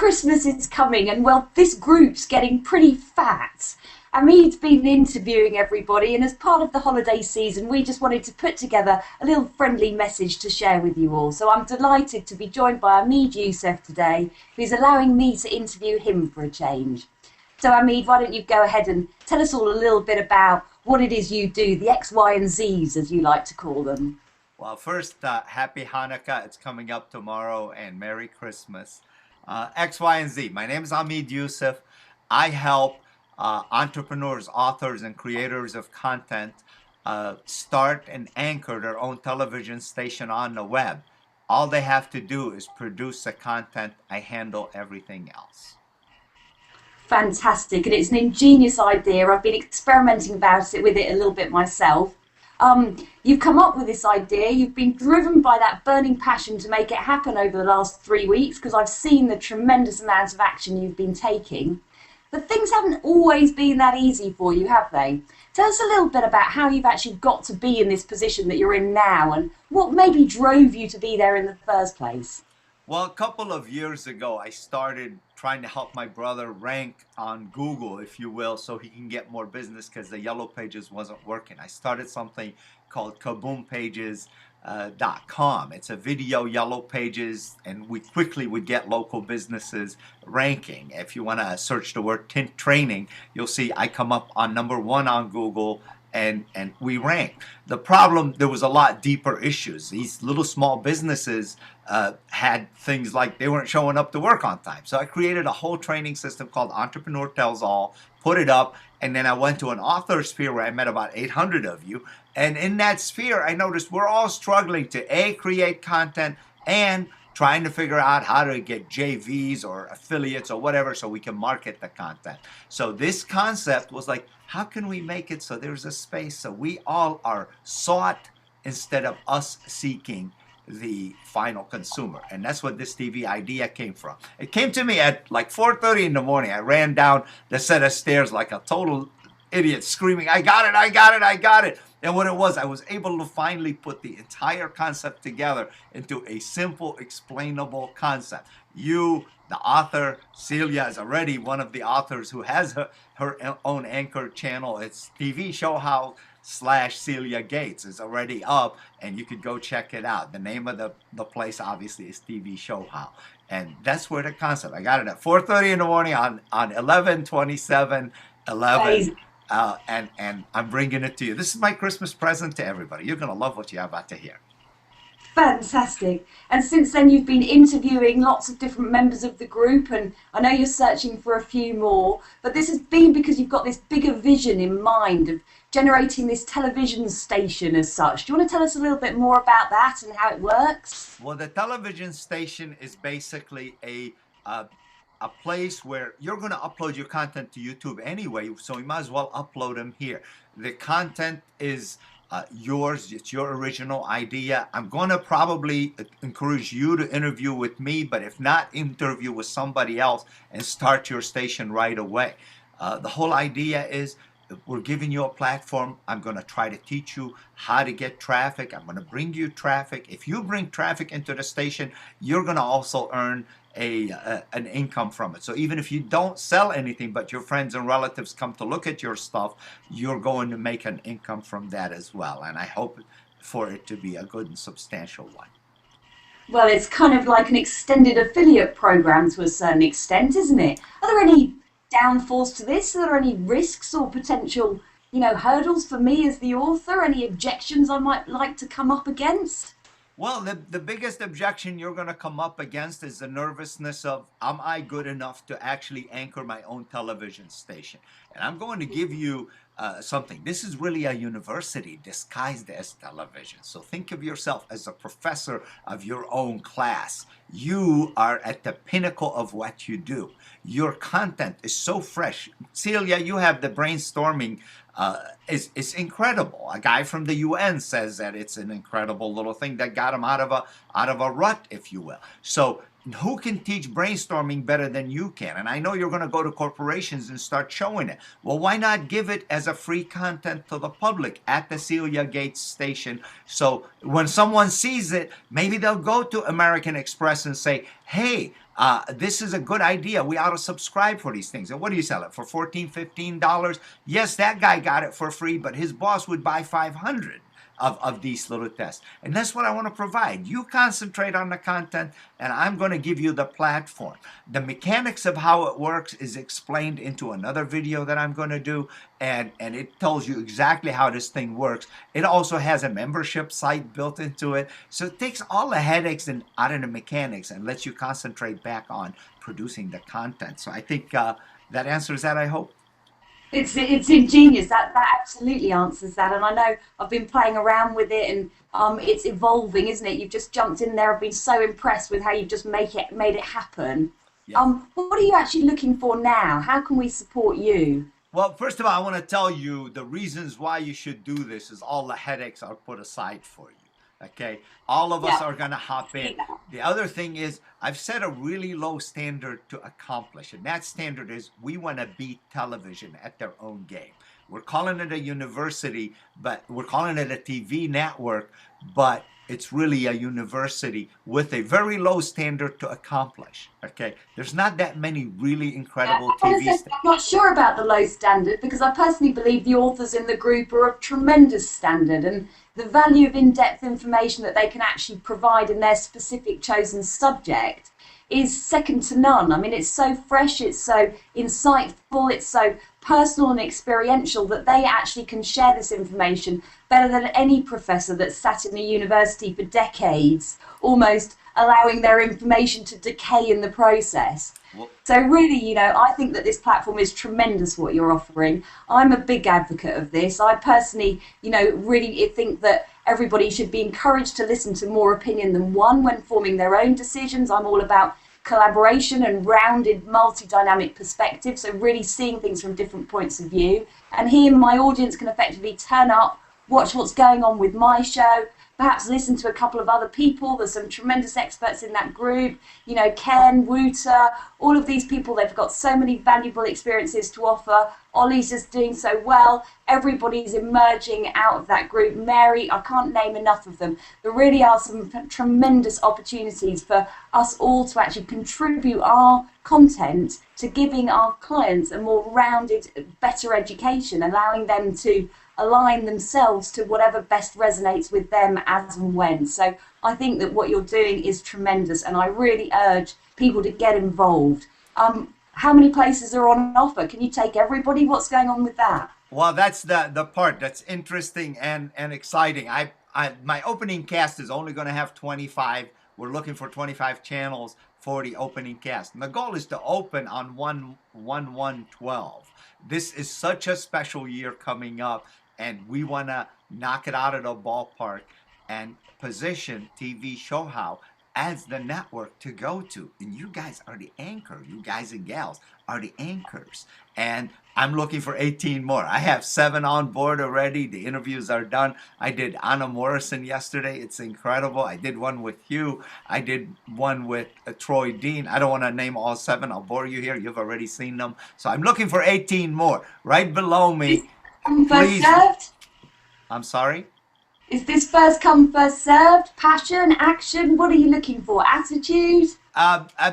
Christmas is coming and, well, this group's getting pretty fat. Amid's been interviewing everybody, and as part of the holiday season, we just wanted to put together a little friendly message to share with you all. So I'm delighted to be joined by amidyousef today, who's allowing me to interview him for a change. So Amid, why don't you go ahead and tell us all a little bit about what it is you do, the X, Y, and Zs, as you like to call them. Well, first, happy Hanukkah. It's coming up tomorrow, and Merry Christmas. X, Y, and Z. My name is amidyousef. I help entrepreneurs, authors, and creators of content start and anchor their own television station on the web. All they have to do is produce the content. I handle everything else. Fantastic, and it's an ingenious idea. I've been experimenting with it a little bit myself. You've come up with this idea. You've been driven by that burning passion to make it happen over the last 3 weeks, because I've seen the tremendous amounts of action you've been taking. But things haven't always been that easy for you, have they? Tell us a little bit about how you've actually got to be in this position that you're in now, and what maybe drove you to be there in the first place. Well, a couple of years ago, I started trying to help my brother rank on Google, if you will, so he can get more business because the Yellow Pages wasn't working. I started something called kaboompages.com. It's a video Yellow Pages, and we quickly would get local businesses ranking. If you want to search the word tint training, you'll see I come up on #1 on Google, and we rank. The problem, there was a lot deeper issues. These little small businesses had things like they weren't showing up to work on time. So I created a whole training system called Entrepreneur Tells All, put it up, and then I went to an author sphere where I met about 800 of you. And in that sphere, I noticed we're all struggling to create content and trying to figure out how to get JVs or affiliates or whatever so we can market the content. So this concept was like, how can we make it so there's a space so we all are sought instead of us seeking the final consumer? And that's what this TV idea came from. It came to me at like 4:30 in the morning. I ran down the set of stairs like a total idiot, screaming, I got it, I got it, I got it. And what it was, I was able to finally put the entire concept together into a simple, explainable concept. You, the author, Celia is already one of the authors who has her own anchor channel. It's TV Showhouse / Celia Gates is already up, and you could go check it out. The name of the place obviously is TV Showhouse. And that's where the concept, I got it at 4:30 in the morning on 11/27/11. And I'm bringing it to you. This is my Christmas present to everybody. You're going to love what you're about to hear. Fantastic. And since then you've been interviewing lots of different members of the group, and I know you're searching for a few more, but this has been because you've got this bigger vision in mind of generating this television station as such. Do you want to tell us a little bit more about that and how it works? Well, the television station is basically a place where you're going to upload your content to YouTube anyway, so you might as well upload them here. The content is yours. It's your original idea. I'm going to probably encourage you to interview with me, but if not, interview with somebody else and start your station right away. The whole idea is we're giving you a platform. I'm going to try to teach you how to get traffic. I'm going to bring you traffic. If you bring traffic into the station, you're going to also earn an income from it. So even if you don't sell anything, but your friends and relatives come to look at your stuff, you're going to make an income from that as well. And I hope for it to be a good and substantial one. Well, it's kind of like an extended affiliate program to a certain extent, isn't it? Are there any downfalls to this? Are there any risks or potential, hurdles for me as the author? Any objections I might like to come up against? Well, the biggest objection you're going to come up against is the nervousness of, am I good enough to actually anchor my own television station? And I'm going to give you something. This is really a university disguised as television. So think of yourself as a professor of your own class. You are at the pinnacle of what you do. Your content is so fresh. Celia, you have the brainstorming. It's incredible. A guy from the UN says that it's an incredible little thing that got him out of a rut, if you will. So who can teach brainstorming better than you can? And I know you're going to go to corporations and start showing it. Well, why not give it as a free content to the public at the Celia Gates station? So when someone sees it, maybe they'll go to American Express and say, hey, this is a good idea. We ought to subscribe for these things. And what do you sell it for? $14, $15? Yes, that guy got it for free, but his boss would buy 500 of these little tests. And that's what I want to provide. You concentrate on the content, and I'm going to give you the platform. The mechanics of how it works is explained into another video that I'm going to do, and it tells you exactly how this thing works. It also has a membership site built into it, so it takes all the headaches out of the mechanics and lets you concentrate back on producing the content. So I think that answers that, I hope. It's ingenious. That absolutely answers that. And I know I've been playing around with it, and it's evolving, isn't it? You've just jumped in there. I've been so impressed with how you've just made it happen. Yeah. What are you actually looking for now? How can we support you? Well, first of all, I want to tell you the reasons why you should do this is all the headaches are put aside for you. Okay, all of us Yeah, are going to hop in. The other thing is, I've set a really low standard to accomplish, and that standard is we want to beat television at their own game. We're calling it a university, but we're calling it a TV network, but it's really a university with a very low standard to accomplish. Okay, there's not that many really incredible TV I'm stations. not sure about the low standard, because I personally believe the authors in the group are of tremendous standard, and the value of in-depth information that they can actually provide in their specific chosen subject is second to none. I mean, it's so fresh, it's so insightful, it's so personal and experiential that they actually can share this information better than any professor that's sat in a university for decades, almost allowing their information to decay in the process. Well, So really, I think that this platform is tremendous what you're offering. I'm a big advocate of this. I personally, really think that everybody should be encouraged to listen to more opinion than one when forming their own decisions. I'm all about collaboration and rounded multi-dynamic perspective, so really seeing things from different points of view. And here my audience can effectively turn up, watch what's going on with my show, perhaps listen to a couple of other people. There's some tremendous experts in that group, Ken, Wouter, all of these people, they've got so many valuable experiences to offer. Ollie's just doing so well. Everybody's emerging out of that group. Mary, I can't name enough of them. There really are some tremendous opportunities for us all to actually contribute our content to giving our clients a more rounded, better education, allowing them to align themselves to whatever best resonates with them as and when. So I think that what you're doing is tremendous, and I really urge people to get involved. How many places are on offer? Can you take everybody? What's going on with that? well, that's the part that's interesting and exciting. My opening cast is only going to have 25. We're looking for 25 channels for the opening cast. And the goal is to open on 1/1/12. This is such a special year coming up, and we want to knock it out of the ballpark and position TV Showhouse as the network to go to. And you guys are the anchor. You guys and gals are the anchors. And I'm looking for 18 more. I have 7 on board already. The interviews are done. I did Anna Morrison yesterday. It's incredible. I did one with Hugh. I did one with Troy Dean. I don't want to name all 7. I'll bore you here. You've already seen them. So I'm looking for 18 more. Right below me. Come first Please. served? I'm sorry? Is this first come, first served? Passion, action? What are you looking for? Attitude?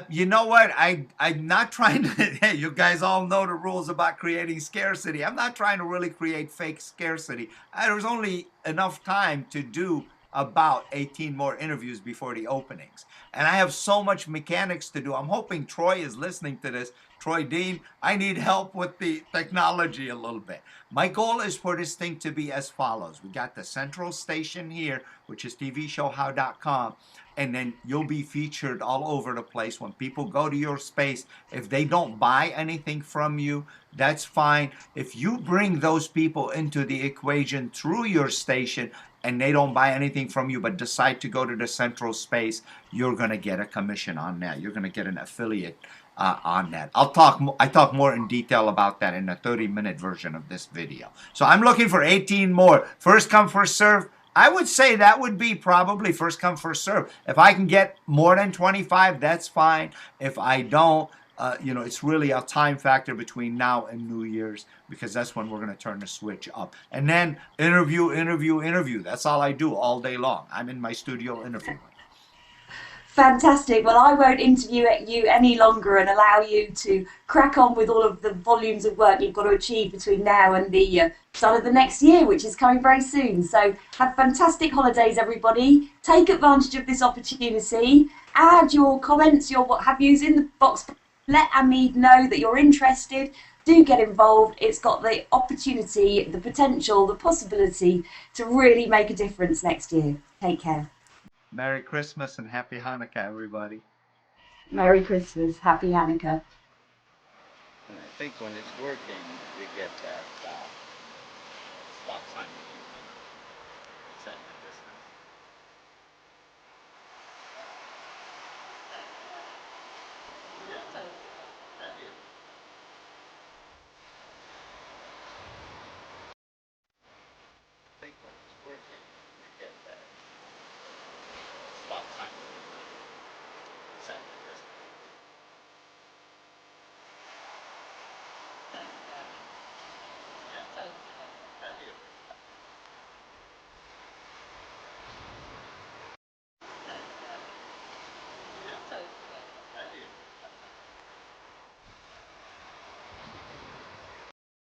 You know what? I'm not trying to. Hey, you guys all know the rules about creating scarcity. I'm not trying to really create fake scarcity. There's only enough time to do about 18 more interviews before the openings. And I have so much mechanics to do. I'm hoping Troy is listening to this. Troy Dean, I need help with the technology a little bit. My goal is for this thing to be as follows. We got the central station here, which is tvshowhow.com, and then you'll be featured all over the place. When people go to your space, if they don't buy anything from you, that's fine. If you bring those people into the equation through your station and they don't buy anything from you but decide to go to the central space, you're going to get a commission on that. You're going to get an affiliate on that. I talk more in detail about that in the 30-minute version of this video. So I'm looking for 18 more. First come, first serve. I would say that would be probably first come, first serve. If I can get more than 25, that's fine. If I don't, it's really a time factor between now and New Year's because that's when we're going to turn the switch up. And then interview, interview, interview. That's all I do all day long. I'm in my studio interviewing. Fantastic. Well, I won't interview you any longer and allow you to crack on with all of the volumes of work you've got to achieve between now and the start of the next year, which is coming very soon. So have fantastic holidays, everybody. Take advantage of this opportunity. Add your comments, your what have yous in the box. Let Amid know that you're interested. Do get involved. It's got the opportunity, the potential, the possibility to really make a difference next year. Take care. Merry Christmas and Happy Hanukkah, everybody. Merry Christmas. Happy Hanukkah. And I think when it's working, you get that stop sign.